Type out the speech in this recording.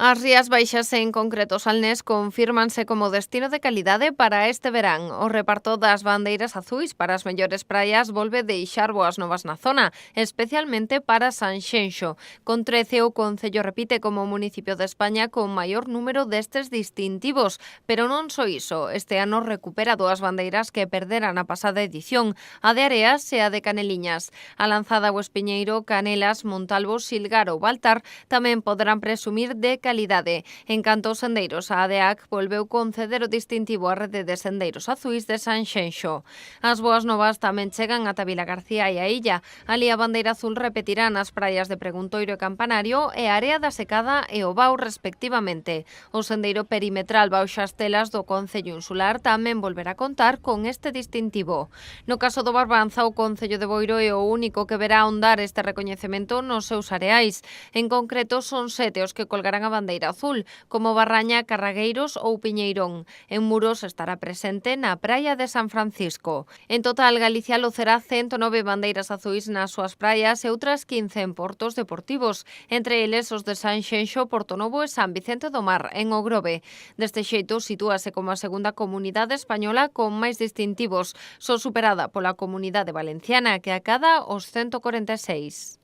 As Rías Baixas e en concreto Salnés confírmanse como destino de calidade para este verán. O reparto das bandeiras azuis para as mellores praias volve deixar boas novas na zona, especialmente para Sanxenxo. Con 13 o Concello repite como municipio de España con maior número destes distintivos, pero non só iso. Este ano recupera dúas bandeiras que perderan a pasada edición, a de Areas e a de Caneliñas. A lanzada o Espiñeiro, Canelas, Montalvo, Silgar ou Baltar tamén poderán presumir de calidade. En canto aos sendeiros, a ADEAC volveu conceder o distintivo á rede de sendeiros azuis de Sanxenxo. As boas novas tamén chegan ata Vilagarcía e a Illa. Ali a bandeira azul repetirá nas praias de Preguntoiro e Campanario e a Area da Secada e o Bau, respectivamente. O sendeiro perimetral Bauxas Telas do Concello Insular tamén volverá a contar con este distintivo. No caso do Barbanza, o Concello de Boiro é o único que verá ondar este recoñecemento nos seus areais. En concreto, son 7 os que colgarán a bandeira azul, como Barraña, Carragueiros ou Piñeirón. En Muros estará presente na praia de San Francisco. En total, Galicia locerá 109 bandeiras azuis nas súas praias e outras 15 en portos deportivos, entre eles os de Sanxenxo, Portonovo e San Vicente do Mar, en O Grove. Deste xeito, sitúase como a segunda comunidade española con máis distintivos, só superada pola Comunidade Valenciana, que acada os 146.